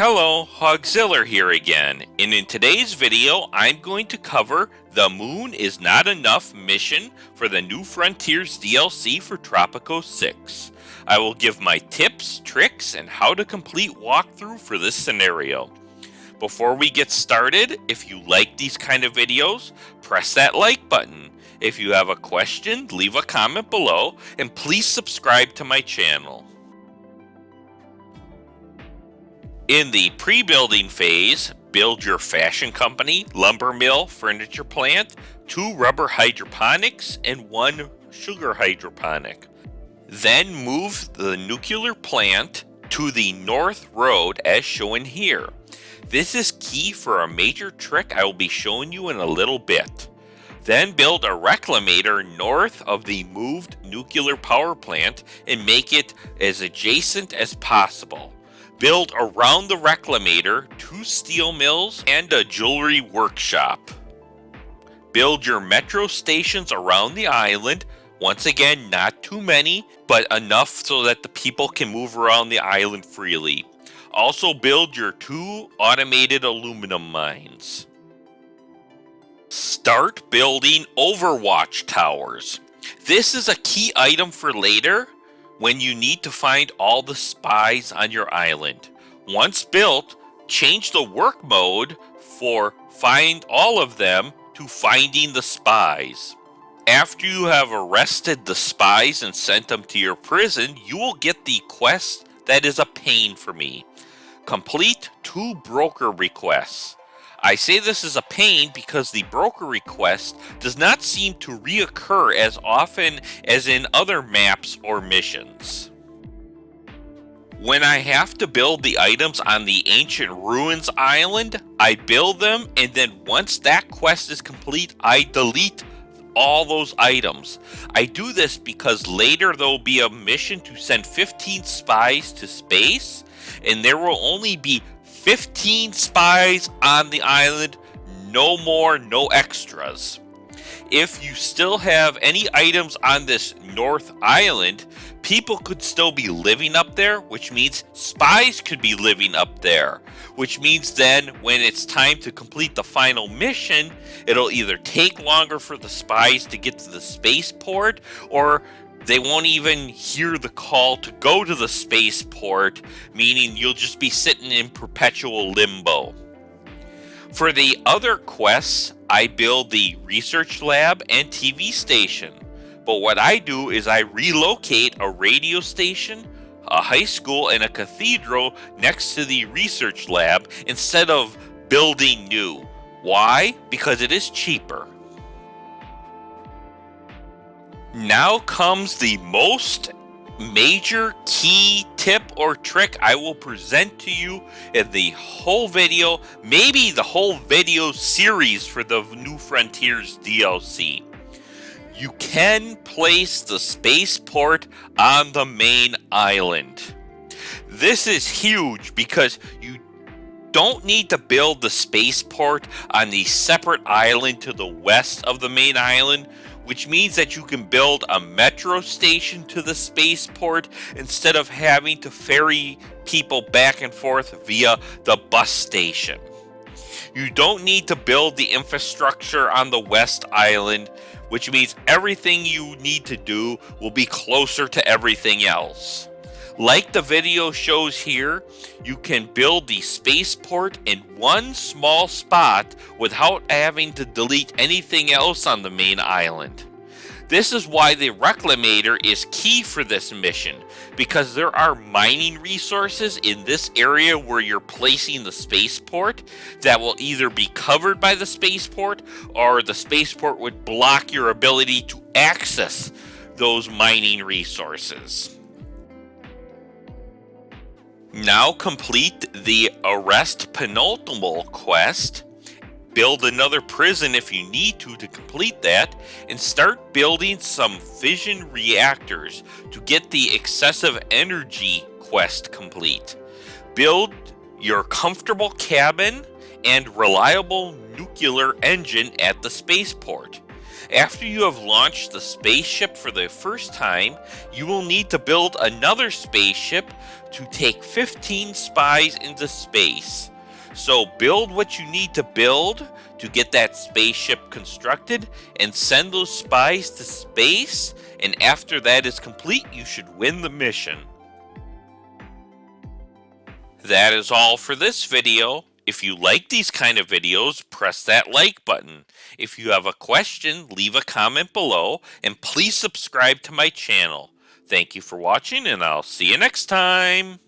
Hello, Hogziller here again, and in today's video I'm going to cover the Moon is Not Enough mission for the New Frontiers DLC for Tropico 6. I will give my tips, tricks, and how to complete walkthrough for this scenario. Before we get started, if you like these kind of videos, press that like button. If you have a question, leave a comment below, and please subscribe to my channel. In the pre-building phase, build your fashion company, lumber mill, furniture plant, 2 rubber hydroponics, and 1 sugar hydroponic. Then move the nuclear plant to the north road as shown here. This is key for a major trick I will be showing you in a little bit. Then build a reclamator north of the moved nuclear power plant and make it as adjacent as possible. Build around the reclamator 2 steel mills and a jewelry workshop. Build your metro stations around the island. Once again, not too many, but enough so that the people can move around the island freely. Also build your 2 automated aluminum mines. Start building Overwatch towers. This is a key item for later, when you need to find all the spies on your island. Once built, change the work mode for find all of them to finding the spies. After you have arrested the spies and sent them to your prison, you will get the quest that is a pain for me. Complete 2 broker requests. I say this is a pain because the broker request does not seem to reoccur as often as in other maps or missions. When I have to build the items on the Ancient Ruins Island, I build them, and then once that quest is complete, I delete all those items. I do this because later there will be a mission to send 15 spies to space, and there will only be 15 spies on the island, no more, no extras. If you still have any items on this North Island, people could still be living up there, which means spies could be living up there. Which means then when it's time to complete the final mission, it'll either take longer for the spies to get to the spaceport, or they won't even hear the call to go to the spaceport, meaning you'll just be sitting in perpetual limbo. For the other quests, I build the research lab and TV station. But what I do is I relocate a radio station, a high school, and a cathedral next to the research lab instead of building new. Why? Because it is cheaper. Now comes the most major key tip or trick I will present to you in the whole video, maybe the whole video series for the New Frontiers DLC. You can place the spaceport on the main island. This is huge because you don't need to build the spaceport on the separate island to the west of the main island, which means that you can build a metro station to the spaceport instead of having to ferry people back and forth via the bus station. You don't need to build the infrastructure on the West Island, which means everything you need to do will be closer to everything else. Like the video shows here, you can build the spaceport in one small spot without having to delete anything else on the main island. This is why the reclamator is key for this mission, because there are mining resources in this area where you're placing the spaceport that will either be covered by the spaceport or the spaceport would block your ability to access those mining resources. Now complete the Arrest Penultimate quest, build another prison if you need to complete that, and start building some fission reactors to get the excessive energy quest complete. Build your comfortable cabin and reliable nuclear engine at the spaceport. After you have launched the spaceship for the first time, you will need to build another spaceship to take 15 spies into space. So build what you need to build to get that spaceship constructed and send those spies to space. And after that is complete, you should win the mission. That is all for this video. If you like these kind of videos, press that like button. If you have a question, leave a comment below, and please subscribe to my channel. Thank you for watching, and I'll see you next time.